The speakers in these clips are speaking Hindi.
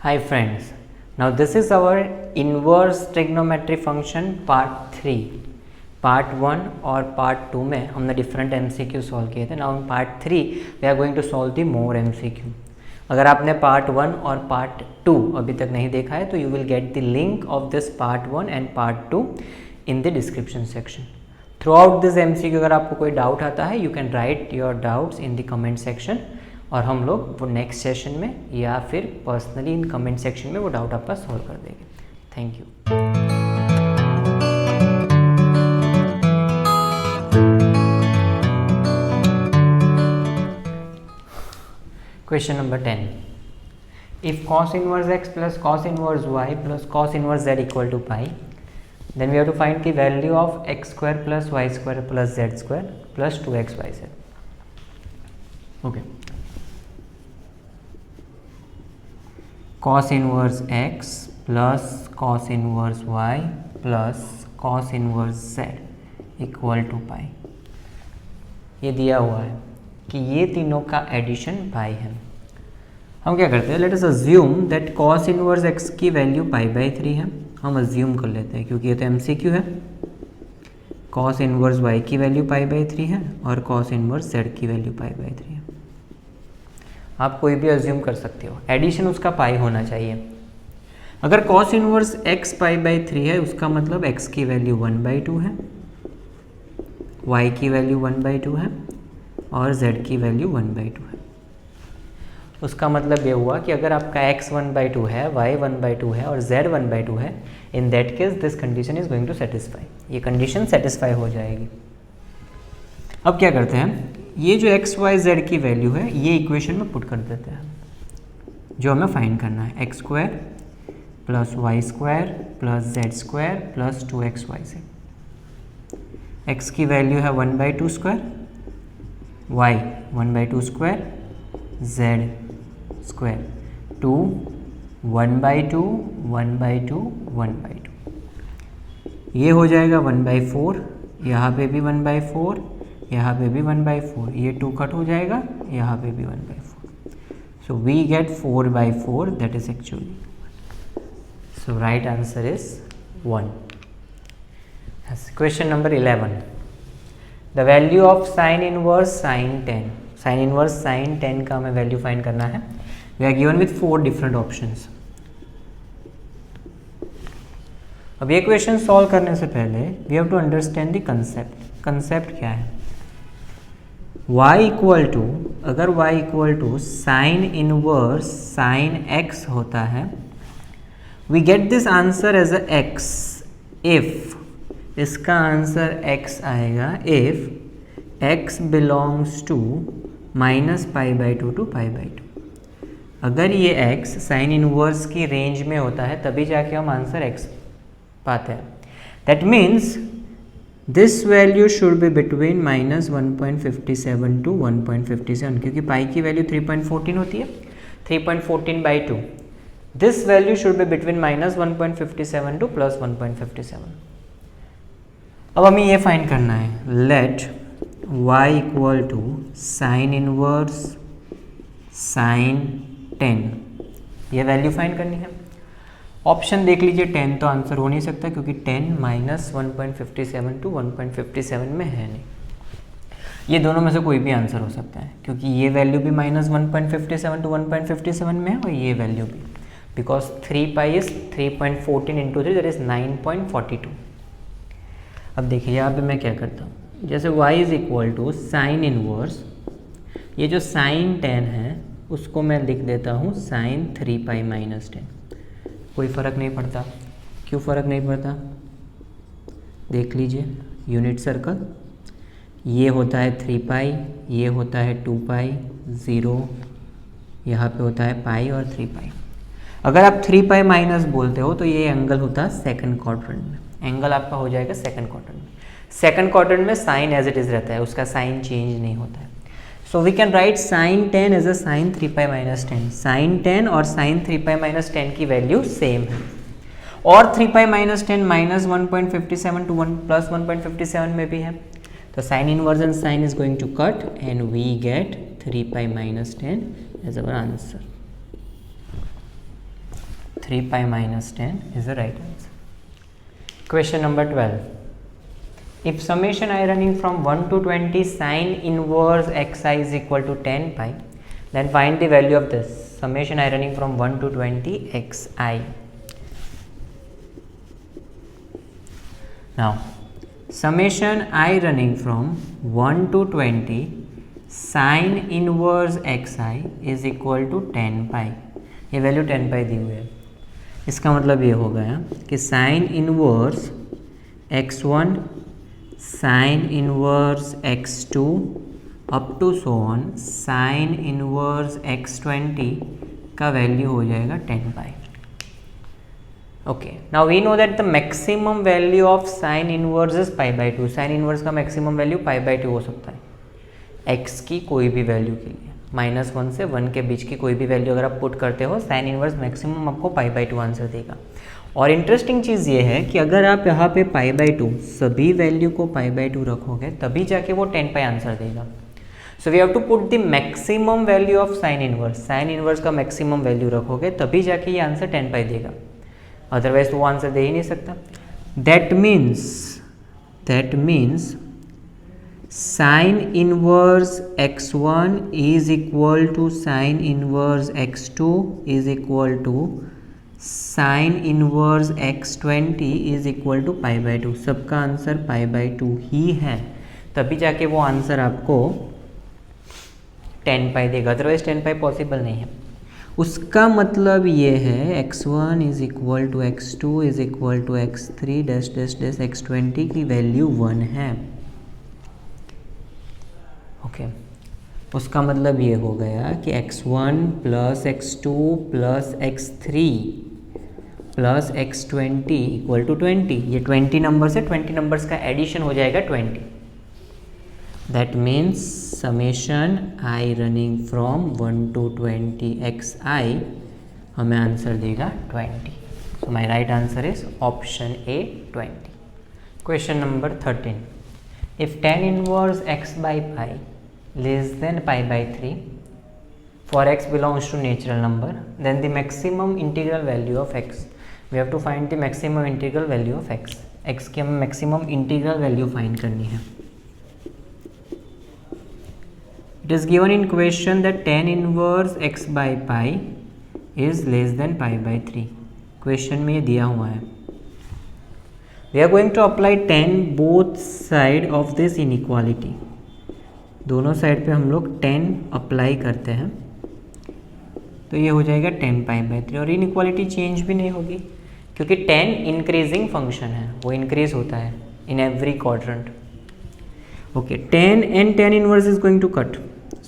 Hi friends, now this is our inverse trigonometry function part 3. Part 1 और पार्ट 2 में हमने डिफरेंट MCQ सॉल्व किए थे. Now in part 3 we are going to solve the more MCQ. अगर आपने पार्ट 1 और पार्ट 2 अभी तक नहीं देखा है तो you will get the link of this part 1 and part 2 in the description section. Through out this MCQ अगर आपको कोई डाउट आता है you can write your doubts in the comment section और हम लोग वो नेक्स्ट सेशन में या फिर पर्सनली इन कमेंट सेक्शन में वो डाउट आपका सॉल्व कर देंगे. Thank you. Question number 10. If cos inverse x plus cos inverse y plus cos inverse z equal to pi, then we have to find the value of x square plus y square plus z square plus 2xyz. Okay. Cos inverse x plus cos inverse y plus cos inverse z equal to pi. ये दिया हुआ है कि ये तीनों का एडिशन पाई है. हम क्या करते हैं, let us assume that cos inverse x की वैल्यू पाई बाई 3 है. हम अज्यूम कर लेते हैं क्योंकि ये तो MCQ है. cos इनवर्स y की वैल्यू पाई बाई 3 है और cos इनवर्स z की वैल्यू पाई बाई 3 है. आप कोई भी अज्यूम कर सकते हो, एडिशन उसका पाई होना चाहिए. अगर cos inverse x pi by 3 है उसका मतलब x की वैल्यू 1/2 है, y की वैल्यू 1/2 है और z की वैल्यू 1/2 है. उसका मतलब ये हुआ कि अगर आपका x 1/2 है, y 1/2 है और z 1/2 है, in that case this condition is going to satisfy. ये कंडीशन सेटिस्फाई हो जाएगी. अब क्या करते हैं, ये जो x y z की वैल्यू है ये इक्वेशन में पुट कर देते हैं जो हमें फाइंड करना है. x square plus y square plus z square plus 2xyz. x की वैल्यू है 1/2 square, y 1/2 square, z square 2 1/2 1/2 1/2. ये हो जाएगा 1/4, यहाँ पे भी 1/4, यहाँ पे भी 1/4. ये 2 कट हो जाएगा, यहाँ पे भी 1/4. So we get 4/4 that is actually. So right answer is 1. Question number 11. The value of sin inverse sin tan. Sin inverse sin tan का हमें वैल्यू फाइंड करना है. We are given with 4 different options. अब ये क्वेश्चन सॉल्व करने से पहले we have to understand the concept. Concept क्या है? y इक्वल टू, अगर y equal to sine inverse sine x होता है, we get this answer as a x if, इसका आंसर x आएगा if x belongs to -π/2 to π/2. अगर ये x साइन इनवर्स की रेंज में होता है तभी जाके हम आंसर x पाते हैं. That means this value should be between -1.57 to 1.57 क्योंकि पाई की वैल्यू 3.14 होती है. 3.14/2. This value should be between -1.57 to +1.57. अब हमें ये फाइंड करना है, let y equal to sine inverse sine 10. ये वैल्यू फाइंड करनी है. ऑप्शन देख लीजिए, 10 तो आंसर हो नहीं सकता क्योंकि 10 -1.57 to 1.57 में है नहीं. ये दोनों में से कोई भी आंसर हो सकता है क्योंकि ये वैल्यू भी -1.57 to 1.57 में है और ये वैल्यू भी, because 3π is 3.14 into 3 that is 9.42. अब देखिए यहाँ पे मैं क्या करता हूँ, जैसे y is equal to sine inverse, ये जो साइन 10 है उसको मैं लिख देता हूँ साइन 3π - 10. कोई फ़र्क नहीं पड़ता. क्यों फ़र्क नहीं पड़ता? देख लीजिए यूनिट सर्कल. ये होता है 3π, ये होता है 2π, 0 यहाँ पे होता है पाई और 3π. अगर आप 3π माइनस बोलते हो तो ये एंगल होता है सेकंड क्वाड्रेंट में. एंगल आपका हो जाएगा सेकंड क्वाड्रेंट में. सेकंड क्वाड्रेंट में साइन एज इट इज रहता है, उसका साइन चेंज नहीं होता है. So we can write sine 10 as a sine 3π - 10. Sine 10 और साइन 3π - 10 की वैल्यू सेम है और 3π - 10 -1.57 to 1+1.57 में भी है. तो sine inverse and sine is going to cut and we get 3π - 10 as our answer. 3 pi minus 10 is the right answer. Question number 12. If summation I running from 1 to 20 sine inverse xi is equal to 10 pi, then find the value of this summation I running from 1 to 20 xi. Now summation I running from 1 to 20 sine inverse xi is equal to 10 pi. ये वैल्यू 10 पाई दी हुई है. इसका मतलब ये हो गया कि sine inverse x1 sine inverse x2 up to so on sine inverse x20 का वैल्यू हो जाएगा 10 pi. Okay, now we know that the maximum value of sine inverse is pi by 2. Sine inverse का मैक्सिमम वैल्यू पाई बाई 2 हो सकता है x की कोई भी वैल्यू के लिए. -1 से 1 के बीच की कोई भी वैल्यू अगर आप पुट करते हो, साइन इनवर्स मैक्सिमम आपको पाई बाई 2 आंसर देगा. और इंटरेस्टिंग चीज़ ये है कि अगर आप यहाँ पे पाई बाई 2 सभी वैल्यू को पाई बाई 2 रखोगे तभी जाके वो 10 पाई आंसर देगा. So we have to put the maximum value of sine inverse. Sine inverse का मैक्सिमम वैल्यू रखोगे तभी जाके ये आंसर 10 पाई देगा, अदरवाइज वो आंसर दे ही नहीं सकता. That means sine inverse x1 is equal to sine inverse x2 is equal to sine inverse x20 is equal to pi by 2. सबका आंसर पाई बाई 2 ही है, तभी जाके वो आंसर आपको 10 पाई देगा, अदरवाइज 10 पाई पॉसिबल नहीं है. उसका मतलब ये है x1 is equal to x2 is equal to x3 dash dash dash x20 की वैल्यू 1 है. ओके, उसका मतलब ये हो गया कि x1 plus x2 plus x3 plus x20 equal to 20. ये 20 नंबर से 20 नंबर्स का एडिशन हो जाएगा 20. That means summation i running from 1 to 20 xi हमें आंसर देगा 20. So my right answer is option A 20. Question number 13. If tan inverse x by pi less than pi by 3 for x belongs to natural number, then the maximum integral value of x. We have to find the maximum integral value of x. x की हमें maximum integral value find करनी है. It is given in question that tan inverse x by pi is less than pi by 3. Question में ये दिया हुआ है. We are going to apply tan both side of this inequality. दोनों साइड पे हम लोग tan अप्लाई करते हैं तो ये हो जाएगा 10 पाई बाई 3. और इनइक्वालिटी चेंज भी नहीं होगी क्योंकि tan इंक्रीजिंग फंक्शन है, वो इंक्रीज होता है in every quadrant. Okay, tan and tan inverse is going to cut,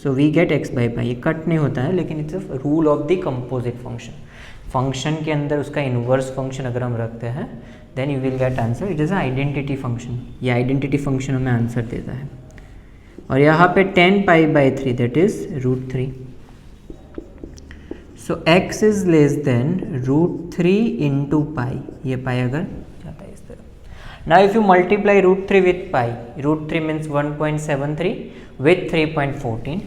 so we get x by pi. ये कट नहीं होता है लेकिन it's a rule of the composite function. Function के अंदर उसका इनवर्स फंक्शन अगर हम रखते हैं then you will get answer. It is identity function. ये आइडेंटिटी फंक्शन हमें आंसर देता है. और यहाँ पे 10 pi by 3 that is √3. So x is less than √3 into pi. ये पाई अगर जाता है इस तरह. Now if you multiply √3 with pi, √3 means 1.73 with 3.14,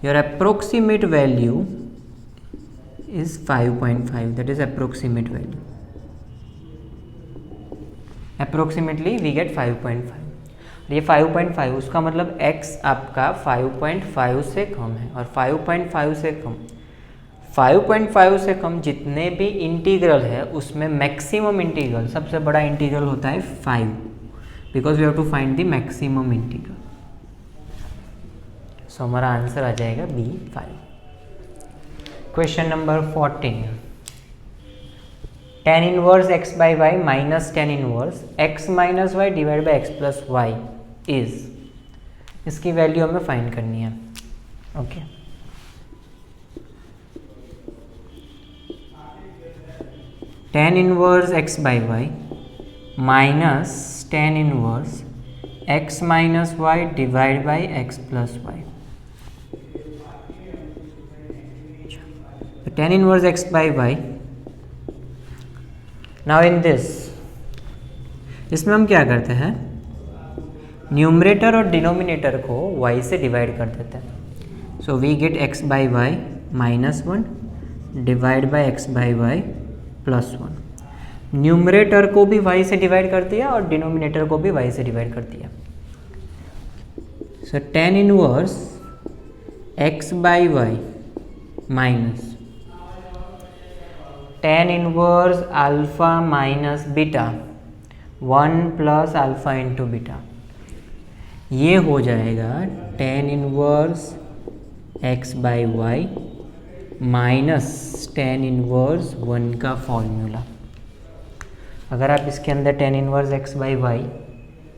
your approximate value is 5.5. that is approximate value. Approximately we get 5.5. ये 5.5 उसका मतलब x आपका 5.5 से कम है. और 5.5 से कम 5.5 से कम जितने भी इंटीग्रल है उसमें मैक्सिमम इंटीग्रल, सबसे बड़ा इंटीग्रल होता है 5, because we have to find the maximum integral. So हमारा आंसर आ जाएगा B 5. Question number 14. Tan inverse x by y minus tan inverse x minus y divided by x plus y is. इसकी वैल्यू हमें फाइंड करनी है. Okay, tan inverse x by y minus tan inverse x minus y divided by x plus y. tan inverse x by y. now in this, इसमें हम क्या करते हैं, न्यूमरेटर और डिनोमिनेटर को y से डिवाइड कर देते हैं. So we get x by y -1 divide by x by y +1। Numerator को भी y से डिवाइड कर दिया और डिनोमिनेटर को भी y से डिवाइड कर दिया। So tan inverse x by y minus tan inverse alpha minus beta 1 plus alpha into beta, ये हो जाएगा tan inverse x by y minus tan inverse 1 का फॉर्मूला। अगर आप इसके अंदर tan inverse x by y,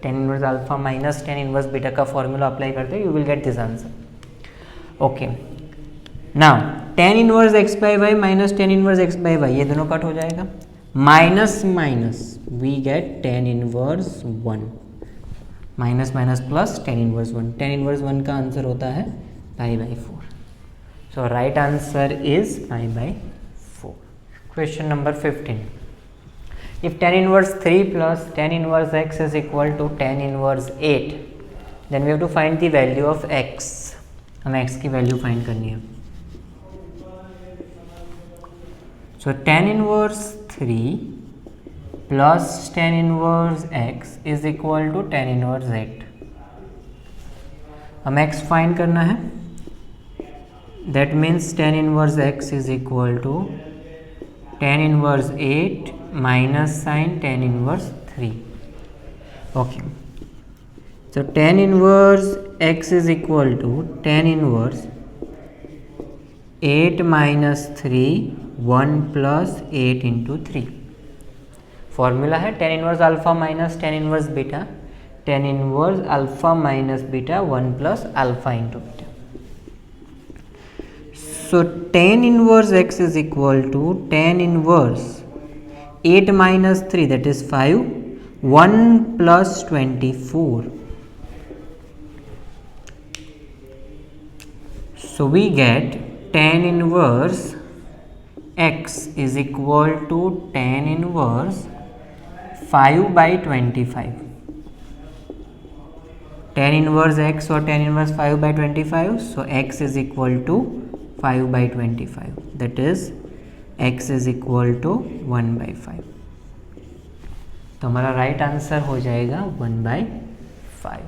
tan inverse alpha minus tan inverse beta का फॉर्मूला अप्लाई करते हैं, you will get this answer. Okay, now tan inverse x by y minus tan inverse x by y, ये दोनों कट हो जाएगा, minus minus we get tan inverse 1, minus minus plus tan inverse 1। tan inverse 1 का आंसर होता है π/4। So right answer is π/4। Question number 15, if tan inverse 3 plus tan inverse x is equal to tan inverse 8, then we have to find the value of x। हमें x की वैल्यू फाइंड करनी है। So tan inverse 3 plus tan inverse x is equal to tan inverse 8। हमें x फाइंड करना है, that means tan inverse x is equal to tan inverse 8 minus sin tan inverse 3। Okay, so tan inverse x is equal to tan inverse 8 minus 3 1 plus 8 into 3। Formula है tan inverse alpha minus tan inverse beta, tan inverse alpha minus beta 1 plus alpha into beta. So tan inverse x is equal to tan inverse 8 minus 3, that is 5, 1 plus 24। So we get tan inverse x is equal to tan inverse 5/25। tan inverse x और tan inverse 5/25, so x is equal to 5/25, that is x is equal to 1/5। तो हमारा राइट आंसर हो जाएगा 1/5।